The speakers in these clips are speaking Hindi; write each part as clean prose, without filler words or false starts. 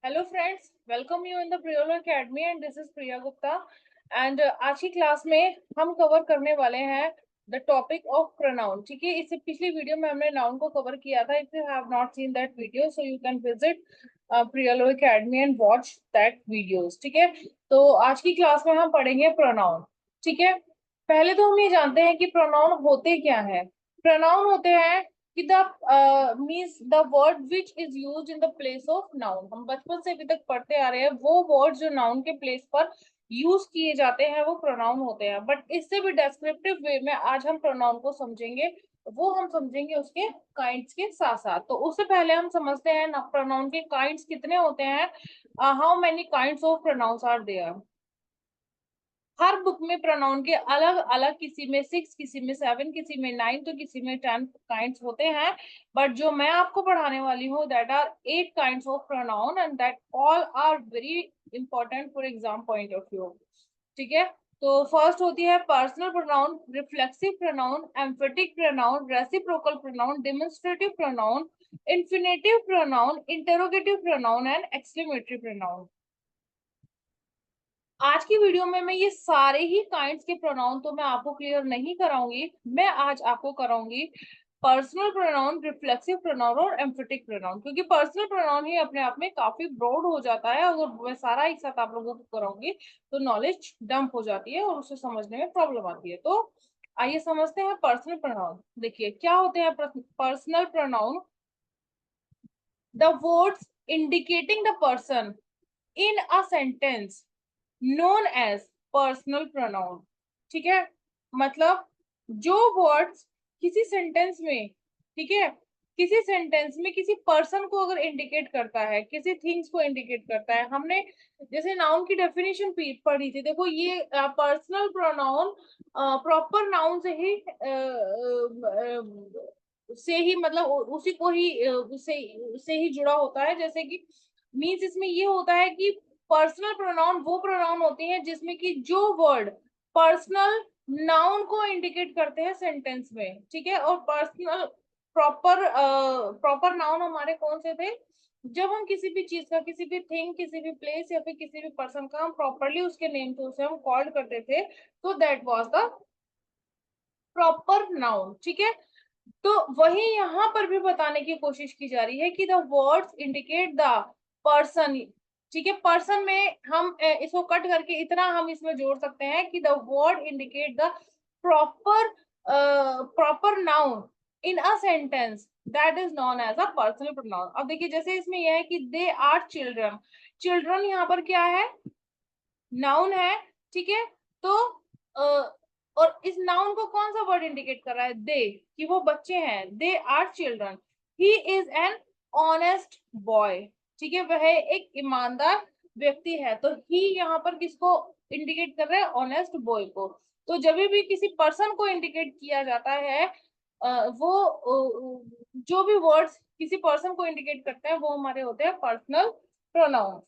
Hello friends, welcome you in the Priyolo Academy and this is Priya Gupta. And आज की क्लास में हम कवर करने वाले हैं द टॉपिक ऑफ प्रोनाउन। ठीक है, इससे पिछली वीडियो में हमने नाउन को कवर किया था। If you have not seen that video so you can visit Priyolo Academy and watch that videos. ठीक है, तो आज की क्लास में हम पढ़ेंगे प्रोनाउन। ठीक है, पहले तो हम ये जानते हैं कि प्रोनाउन होते क्या है। प्रोनाउन होते हैं कि the means the word which is used in the place of noun. हम बचपन से अभी तक पढ़ते आ रहे हैं, वो वर्ड जो नाउन के प्लेस पर यूज किए जाते हैं वो प्रोनाउन होते हैं। बट इससे भी डेस्क्रिप्टिव वे में आज हम प्रोनाउन को समझेंगे, वो हम समझेंगे उसके काइंड्स के साथ साथ। तो उससे पहले हम समझते हैं ना प्रोनाउन के काइंड्स कितने होते हैं। How many kinds of pronouns are there. हर बुक में प्रोनाउन के अलग अलग, किसी में 6, किसी में 7, किसी में 9, तो किसी में 10 काइंड्स होते हैं। बट जो मैं आपको पढ़ाने वाली हूँ that are 8 kinds of pronoun and that all are very important for exam point of view. ठीक है, तो फर्स्ट होती है personal pronoun, reflexive pronoun, emphatic pronoun, reciprocal pronoun, demonstrative pronoun, infinitive pronoun, interrogative pronoun and exclamatory pronoun. आज की वीडियो में मैं ये सारे ही काइंड्स के प्रोनाउन तो मैं आपको क्लियर नहीं कराऊंगी। मैं आज आपको कराऊंगी पर्सनल प्रोनाउन, रिफ्लेक्सिव प्रोनाउन और एम्फेटिक प्रोनाउन, क्योंकि पर्सनल प्रोनाउन ही अपने आप में काफी ब्रॉड हो जाता है। अगर मैं सारा एक साथ आप लोगों को कराऊंगी तो नॉलेज डंप हो जाती है और उसे समझने में प्रॉब्लम आती है। तो आइए समझते हैं पर्सनल प्रोनाउन। देखिए क्या होते हैं personal pronoun. The words indicating the person in a sentence known as personal pronoun. ठीक है, मतलब जो वर्ड्स किसी सेंटेंस में, ठीक है, किसी सेंटेंस में किसी पर्सन को अगर इंडिकेट करता है, किसी थिंग्स को इंडिकेट करता है। हमने जैसे नाउन की डेफिनेशन पढ़ी थी। देखो ये पर्सनल प्रोनाउन प्रॉपर नाउन से ही मतलब उसी को ही उससे ही जुड़ा होता है। जैसे कि मीन्स इसमें ये होता है कि पर्सनल प्रोनाउन वो प्रोनाउन होती हैं जिसमें कि जो वर्ड पर्सनल नाउन को इंडिकेट करते हैं सेंटेंस में। ठीक है, और पर्सनल प्रॉपर नाउन हमारे कौन से थे, जब हम किसी भी चीज का, किसी भी थिंग, किसी भी प्लेस या फिर किसी भी पर्सन का हम प्रॉपरली उसके नेम से उसे हम कॉल्ड करते थे, तो that was the proper noun. ठीक है, तो वही यहाँ पर भी बताने की कोशिश की जा रही है कि the words indicate the person. ठीक है, पर्सन में हम इसको कट करके इतना हम इसमें जोड़ सकते हैं कि the word indicate the proper proper noun in a sentence that is known as a personal pronoun. अब देखिए जैसे इसमें यह है कि दे आर चिल्ड्रन। चिल्ड्रन यहाँ पर क्या है, नाउन है। ठीक है, तो और इस नाउन को कौन सा वर्ड इंडिकेट कर रहा है, दे, कि वो बच्चे हैं। They are children. He is an honest boy. ठीक है, वह एक ईमानदार व्यक्ति है। तो ही यहाँ पर किसको इंडिकेट कर रहा है, ऑनेस्ट बॉय को। तो जब भी किसी पर्सन को इंडिकेट किया जाता है जो भी वर्ड्स किसी पर्सन को इंडिकेट करते हैं वो हमारे होते हैं पर्सनल प्रोनाउन।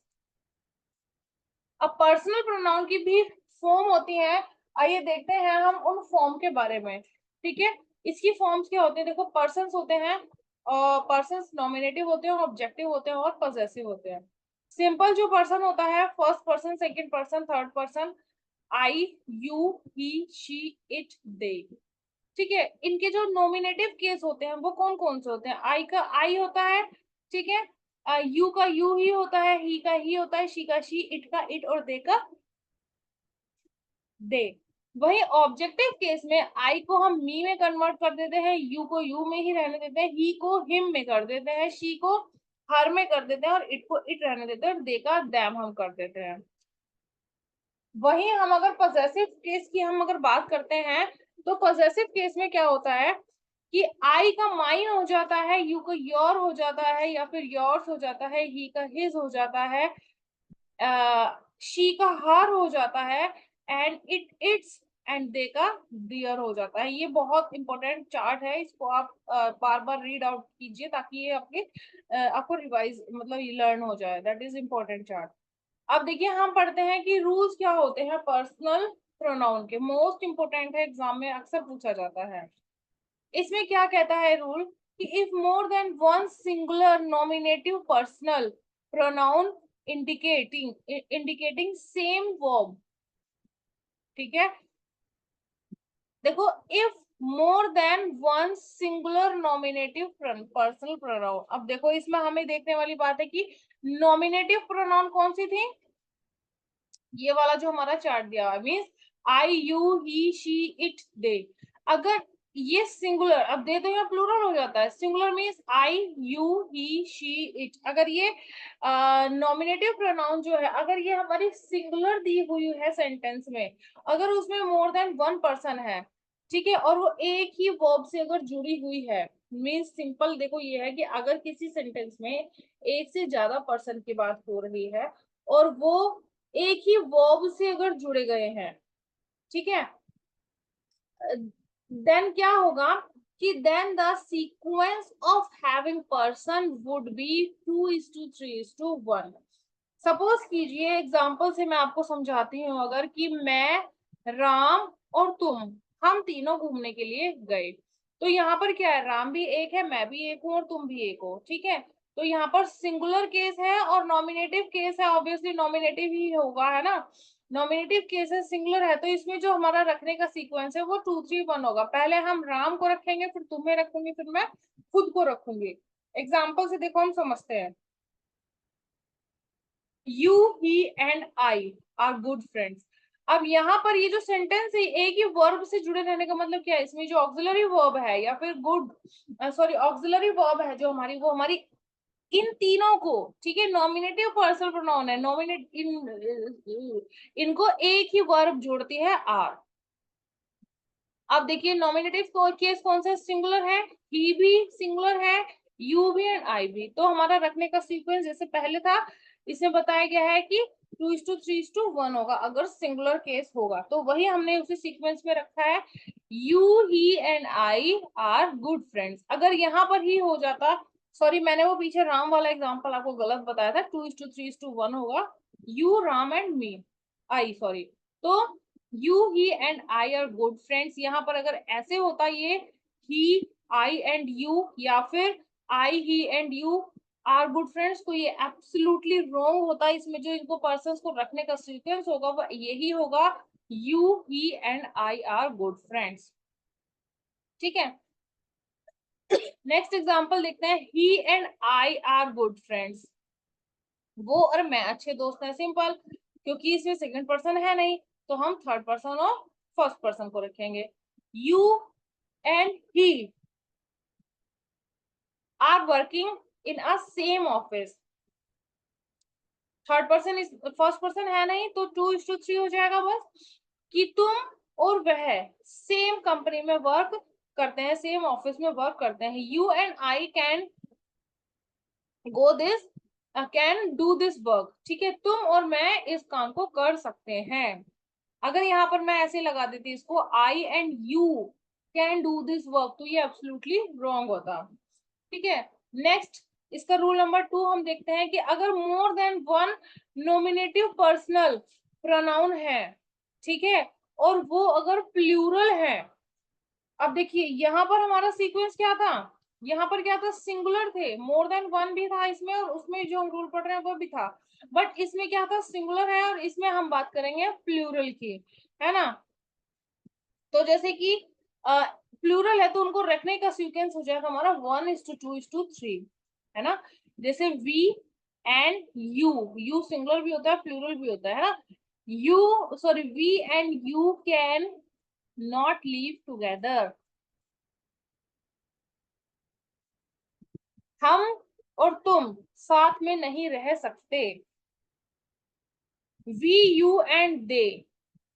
अब पर्सनल प्रोनाउन की भी फॉर्म होती है। आइए देखते हैं हम उन फॉर्म के बारे में। ठीक है, इसकी फॉर्म्स क्या होते हैं। देखो पर्सन्स होते हैं, और पर्सन्स नॉमिनेटिव होते हैं, ऑब्जेक्टिव होते हैं और पॉसेसिव होते हैं। सिंपल जो पर्सन होता है, first person, second person, third person, I, you, he, she, it, they. ठीक है, इनके जो नॉमिनेटिव केस होते हैं वो कौन कौन से होते हैं। आई का आई होता है, ठीक है, यू का यू ही होता है, ही का ही होता है, शी का शी, इट का इट और दे का दे। वही ऑब्जेक्टिव केस में आई को हम मी में कन्वर्ट कर देते हैं, यू को यू में ही रहने देते हैं, ही को हिम में कर देते हैं, शी को हर में कर देते हैं और इट को इट रहने देते हैं और दे का दैम हम कर देते हैं। वही हम अगर पॉसेसिव केस की हम अगर बात करते हैं तो पॉसेसिव केस में क्या होता है कि आई का माइन हो जाता है, यू का योर हो जाता है या फिर योर्स हो जाता है, ही का हिज हो जाता है, शी का हर हो जाता है, and it it's and they का दियर हो जाता है। ये बहुत इंपॉर्टेंट चार्ट है, इसको आप बार बार रीड आउट कीजिए ताकि ये आपको रिवाइज मतलब ये लर्न हो जाए। That is important chart. अब देखिए हम पढ़ते हैं कि रूल्स क्या होते हैं पर्सनल प्रोनाउन के। मोस्ट इंपोर्टेंट है, एग्जाम में अक्सर पूछा जाता है। इसमें क्या कहता है रूल कि if more than one singular nominative personal pronoun indicating same verb, ठीक है। देखो, if more than one singular nominative personal pronoun, अब देखो इसमें हमें देखने वाली बात है कि नॉमिनेटिव प्रोनाउन कौन सी थी, ये वाला जो हमारा चार्ट दिया हुआ means I you he she it दे। अगर ये सिंगुलर, अब दे तो यहाँ प्लूरल हो जाता है, singular means I you he she it. अगर ये नॉमिनेटिव प्रोनाउन जो है, अगर ये हमारी सिंगुलर दी हुई है सेंटेंस में, अगर उसमें मोर देन वन पर्सन है, ठीक है, और वो एक ही वर्ब से अगर जुड़ी हुई है, मीन्स सिंपल देखो ये है कि अगर किसी सेंटेंस में एक से ज्यादा पर्सन की बात हो रही है और वो एक ही वर्ब से अगर जुड़े गए हैं, ठीक है, देन क्या होगा कि then the sequence of having person would be 2:3:1। Suppose कीजिए, एग्जांपल से मैं आपको समझाती हूँ, अगर कि मैं, राम और तुम, हम तीनों घूमने के लिए गए, तो यहाँ पर क्या है, राम भी एक है, मैं भी एक हूँ और तुम भी एक हो, ठीक है। तो यहाँ पर सिंगुलर केस है और नॉमिनेटिव केस है, ऑब्वियसली नॉमिनेटिव ही होगा, है ना। नॉमिनेटिव केस है, सिंगुलर है, तो इसमें जो हमारा रखने का सीक्वेंस है वो 2:3:1 होगा। पहले हम राम को रखेंगे, फिर तुम्हें रखूंगी, फिर मैं खुद को रखूंगी। एग्जाम्पल से देखो हम समझते हैं। You he and I are good friends. अब यहाँ पर ये जो सेंटेंस है, एक ही वर्ब से जुड़े रहने का मतलब क्या है, इसमें जो ऑक्सिलरी वर्ब है या फिर गुड, सॉरी ऑक्सिलरी वर्ब है जो हमारी, वो हमारी इन तीनों को, ठीक है, नॉमिनेटिव पर्सनल प्रोनाउन है, नॉमिनेट इनको एक ही वर्ब जोड़ती है आर। अब देखिए नॉमिनेटिव केस कौन सा सिंगुलर है, ही भी सिंगुलर है, यू भी एंड आई भी। तो हमारा रखने का सीक्वेंस जैसे पहले था, इसमें बताया गया है कि 2:3:1 होगा अगर सिंगुलर केस होगा, तो वही हमने उसी सीक्वेंस में रखा है। You he and I are good friends. अगर यहाँ पर ही हो जाता, सॉरी मैंने वो पीछे राम वाला एग्जाम्पल आपको गलत बताया था, 2:3:1 होगा, you Ram and me I, sorry. तो you he and I are good friends, यहाँ पर अगर ऐसे होता ये ही आई एंड यू या फिर I he and you are good friends, तो ये एब्सोल्युटली रॉन्ग होता है। इसमें जो इनको पर्सन्स को रखने का सीक्वेंस होगा वो यही होगा, you he and I are good friends, ठीक है। नेक्स्ट एग्जांपल देखते हैं, he and I are good friends. वो और मैं अच्छे दोस्त हैं, सिंपल, क्योंकि इसमें सेकंड पर्सन है नहीं, तो हम थर्ड पर्सन और फर्स्ट पर्सन को रखेंगे। You and he are working in a same office. Third person is first person है नहीं, तो 2:3 हो जाएगा बस, कि तुम और वह सेम कंपनी में वर्क करते हैं, सेम ऑफिस में वर्क करते हैं। You and I can go this can do this work, ठीक है, तुम और मैं इस काम को कर सकते हैं। अगर यहाँ पर मैं ऐसे लगा देती इसको, I and you can do this work, तो ये एब्सोल्युटली रॉन्ग होता, ठीक है। नेक्स्ट, इसका रूल नंबर 2 हम देखते हैं कि अगर more than one nominative personal pronoun है, ठीक है, और वो अगर प्लूरल है। अब देखिए यहाँ पर हमारा सीक्वेंस क्या था, यहाँ पर क्या था, सिंगुलर थे, मोर देन वन भी था इसमें, और उसमें जो हम रूल पढ़ रहे हैं वो भी था, बट इसमें क्या था, सिंगुलर है, और इसमें हम बात करेंगे प्लूरल की, है ना। तो जैसे कि प्लूरल है तो उनको रखने का सीक्वेंस हो जाएगा हमारा 1:2:3, है ना। जैसे वी एंड यू सिंगुलर भी होता है प्लूरल भी होता है ना। You sorry we and you can not live together, हम और तुम साथ में नहीं रह सकते। वी यू एंड दे,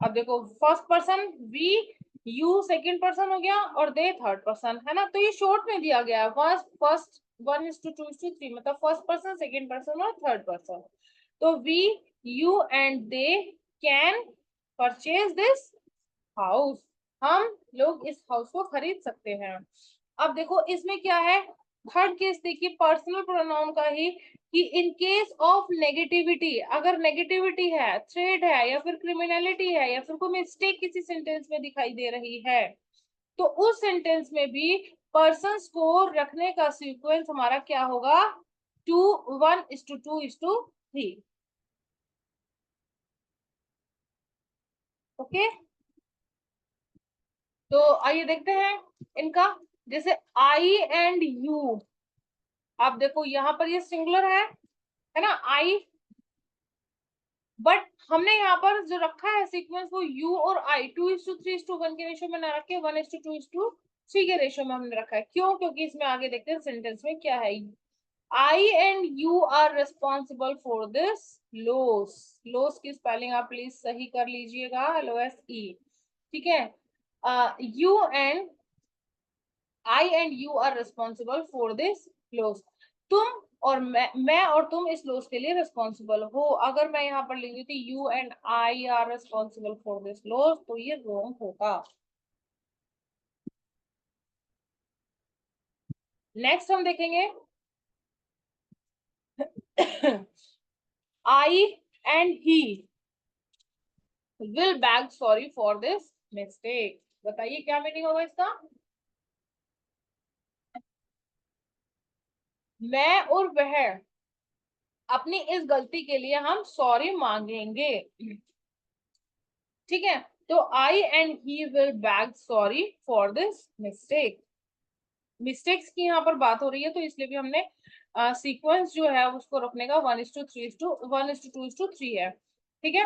अब देखो first person we, you second person हो गया और दे थर्ड पर्सन, है ना। तो ये शॉर्ट में दिया गया है, फर्स्ट 1:2:3, मतलब फर्स्ट पर्सन सेकंड पर्सन और थर्ड पर्सन। तो we you and they can purchase this house, हम लोग इस हाउस को खरीद सकते हैं। अब देखो इसमें क्या है, थर्ड केस देखिए पर्सनल प्रोनाउन का ही, कि इन केस ऑफ नेगेटिविटी, अगर नेगेटिविटी है, थ्रेट है, या फिर क्रिमिनलिटी है, या फिर कोई मिस्टेक किसी सेंटेंस में दिखाई दे रही है, तो उस सेंटेंस में भी पर्सन्स को रखने का सीक्वेंस हमारा क्या होगा, 1:2:3। ओके, तो आइए देखते हैं इनका। जैसे आई एंड यू, आप देखो यहाँ पर ये सिंगुलर है ना, आई, बट हमने यहाँ पर जो रखा है सीक्वेंस वो यू और आई 2:3:1 के रेशियो में ना रखे, 1:2:3 के रेशियो में हमने रखा है। क्यों? क्योंकि इसमें आगे देखते हैं सेंटेंस में क्या है। I and you are responsible for this loss. Loss की स्पेलिंग आप प्लीज सही कर लीजिएगा, LOSE। ठीक है, you and I and you are responsible for this loss. तुम और मैं और तुम इस लॉस के लिए रिस्पॉन्सिबल हो। अगर मैं यहाँ पर लिख रही थी you and I are responsible for this loss, तो ये रॉन्ग होगा। नेक्स्ट हम देखेंगे I and he will beg sorry for this mistake. बताइए क्या मीनिंग होगा इसका। मैं और वह अपनी इस गलती के लिए हम सॉरी मांगेंगे। ठीक है, तो I and he will beg sorry for this mistake. Mistakes की यहाँ पर बात हो रही है, तो इसलिए भी हमने सीक्वेंस जो है उसको रखने का 1:2:3 है। ठीक है,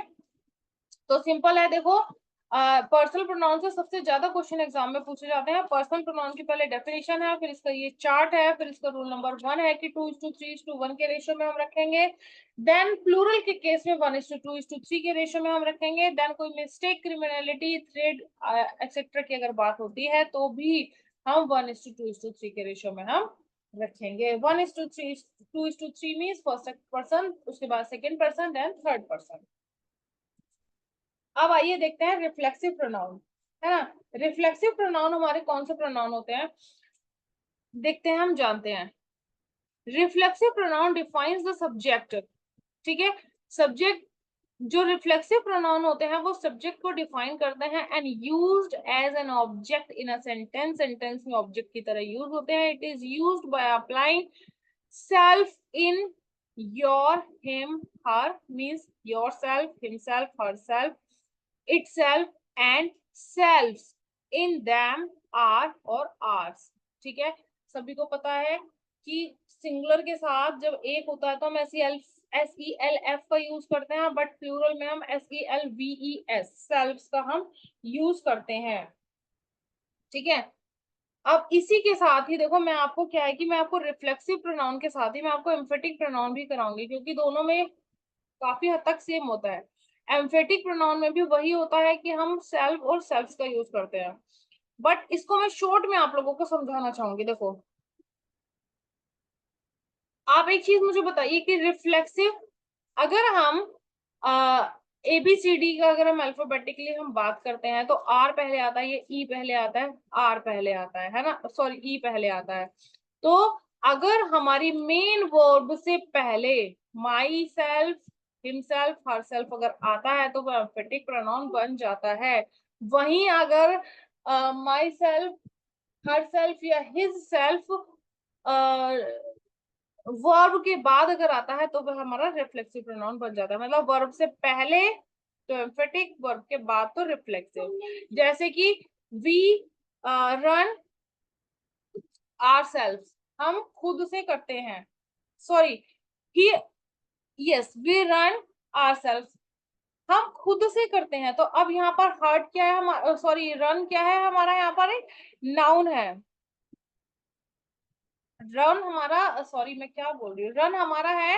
तो सिंपल है। देखो, पर्सनल प्रोनाउन से सबसे ज्यादा क्वेश्चन एग्जाम में पूछे जाते हैं। पर्सनल प्रोनाउन की पहले डेफिनेशन है, फिर इसका ये चार्ट है, फिर इसका रूल नंबर 1 है कि 2:3:1 के रेशियो में हम रखेंगे। देन प्लूरल के केस में 1:2:3 के रेशियो में हम रखेंगे। देन कोई मिस्टेक, क्रिमिनलिटी, थ्रेड एक्सेट्रा की अगर बात होती है तो भी हम 1:2:3 के रेशियो में हम रखेंगे। 1:2:3 मीन्स फर्स्ट पर्सन, उसके बाद second person, then third person. अब आइए देखते हैं रिफ्लेक्सिव प्रोनाउन, है ना। रिफ्लेक्सिव प्रोनाउन हमारे कौन से प्रोनाउन होते हैं, देखते हैं, हम जानते हैं। Reflexive pronoun defines the subject. ठीक है, सब्जेक्ट, जो रिफ्लेक्सिव प्रोनाउन होते हैं वो सब्जेक्ट को डिफाइन करते हैं and used as an object in a sentence. Sentence में ऑब्जेक्ट की तरह यूज होते हैं। It is used by applying self in your, him, her means yourself, himself, herself, itself and selves in them, are और ours। ठीक है, सभी को पता है कि सिंगुलर के साथ जब एक होता है तो हम SELF का यूज करते हैं, बट प्लूरल में हम SELVES, सेल्फ्स का हम यूज करते हैं। ठीक है, अब इसी के साथ ही देखो, मैं आपको क्या है कि मैं आपको रिफ्लेक्सिव प्रोनाउन के साथ ही मैं आपको एम्फेटिक प्रोनाउन भी कराऊंगी, क्योंकि दोनों में काफी हद तक सेम होता है। एम्फेटिक प्रोनाउन में भी वही होता है कि हम सेल्फ और सेल्फ्स का यूज करते हैं, बट इसको मैं शॉर्ट में आप लोगों को समझाना चाहूंगी। देखो, आप एक चीज मुझे बताइए कि रिफ्लेक्सिव, अगर हम ABCD का अगर हम अल्फाबेटिकली हम बात करते हैं तो आर पहले आता है, ये ई पहले आता है, आर पहले आता है ना, सॉरी, ई पहले आता है। तो अगर हमारी मेन वर्ब से पहले माई सेल्फ, हिमसेल्फ, हरसेल्फ अगर आता है तो वह एम्फेटिक प्रोनाउन बन जाता है। वहीं अगर माई सेल्फ, हरसेल्फ या हिज सेल्फ वर्ब के बाद अगर आता है तो वह हमारा रिफ्लेक्सिव प्रोनाउन बन जाता है। मतलब वर्ब से पहले तो एम्फेटिक, वर्ब के बाद तो रिफ्लेक्सिव। जैसे कि वी रन आवरसेल्व्स, हम खुद से करते हैं, sorry, he, yes, we run ourselves, हम खुद से करते हैं। तो अब यहाँ पर हर्ट क्या है हमारा, सॉरी, रन क्या है हमारा, यहाँ पर एक नाउन है। रन हमारा, सॉरी मैं क्या बोल रही हूँ, रन हमारा है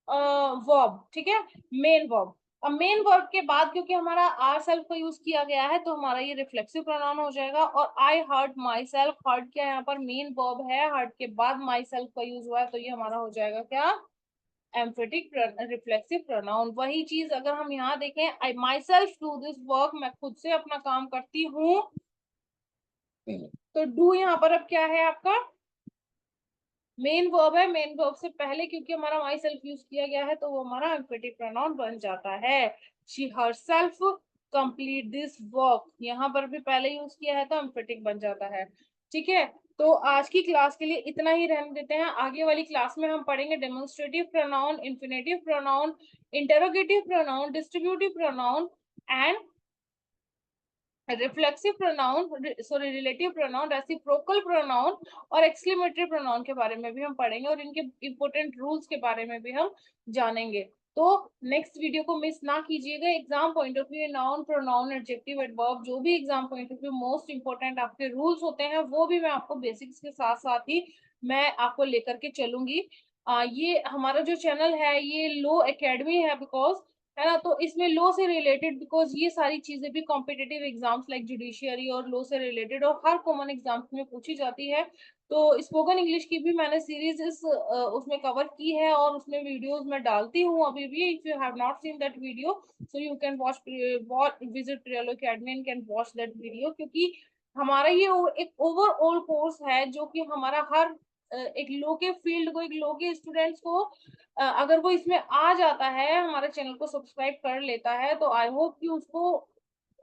वर्ब। ठीक है, मेन वर्ब। अब मेन वर्ब के बाद क्योंकि हमारा आर सेल्फ का यूज किया गया है तो हमारा ये रिफ्लेक्सिव प्रोनाउन हो जाएगा। और आई हर्ट माई सेल्फ, हर्ट क्या है यहाँ पर, मेन वर्ब है, हर्ट के बाद माई सेल्फ का यूज हुआ है तो ये हमारा हो जाएगा क्या, एम्फेटिक रिफ्लेक्सिव प्रोनाउन। वही चीज अगर हम यहाँ देखें, I myself do this work, मैं खुद से अपना काम करती हूँ, तो डू यहाँ पर अब क्या है आपका, मेन वर्ब है। मेन वर्ब से पहले क्योंकि हमारा माई सेल्फ यूज किया गया है तो वो हमारा एम्फेटिक प्रोनाउन बन जाता है। She herself complete this work, यहाँ पर भी पहले यूज किया है तो एम्फेटिक बन जाता है। ठीक है, तो आज की क्लास के लिए इतना ही रहने देते हैं। आगे वाली क्लास में हम पढ़ेंगे demonstrative pronoun, infinitive pronoun, interrogative pronoun, distributive pronoun and reflexive pronoun, sorry relative pronoun, reciprocal pronoun और एक्सक्लेमेटरी प्रोनाउन के बारे में भी हम पढ़ेंगे और इनके इंपॉर्टेंट रूल्स के बारे में भी हम जानेंगे। तो नेक्स्ट वीडियो को मिस ना कीजिएगा। Exam point of view noun, pronoun, adjective, adverb, जो भी exam point of view most important आपके रूल्स होते हैं वो भी मैं आपको बेसिक्स के साथ साथ ही मैं आपको लेकर के चलूंगी। ये हमारा जो चैनल है ये लो एकेडमी है, बिकॉज है ना, तो इसमें लॉ से रिलेटेड, बिकॉज ये सारी चीजें भी कॉम्पिटेटिव एग्जाम्स लाइक जुडिशियरी और लॉ से रिलेटेड और हर कॉमन एग्जाम्स में पूछी जाती है। तो स्पोकन इंग्लिश की भी मैंने सीरीज इस उसमें कवर की है और उसमें वीडियोस मैं डालती हूँ अभी भी। If you have not seen that video so you can watch visit Priyolo Academy and can watch that video, क्योंकि हमारा ये एक ओवरऑल कोर्स है जो कि हमारा हर एक लॉ के फील्ड को, एक लॉ के स्टूडेंट्स को अगर वो इसमें आ जाता है, हमारे चैनल को सब्सक्राइब कर लेता है, तो आई होप कि उसको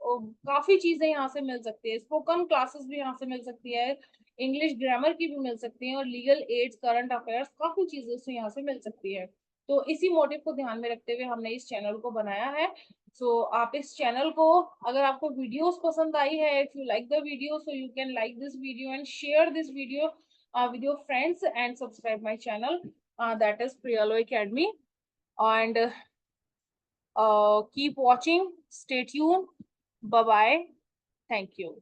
काफी चीजें यहाँ से मिल सकती है। स्पोकन क्लासेस भी यहाँ से मिल सकती है, इंग्लिश ग्रामर की भी मिल सकती है और लीगल एड्स, करंट अफेयर्स, काफी चीजें उससे यहाँ से मिल सकती है। तो इसी मोटिव को ध्यान में रखते हुए हमने इस चैनल को बनाया है। सो आप इस चैनल को, अगर आपको वीडियोस पसंद आई है, if you like the video so you can like this video and share this video with your friends and subscribe my channel, that is Priyalo Academy, and keep watching, stay tuned, bye bye, thank you.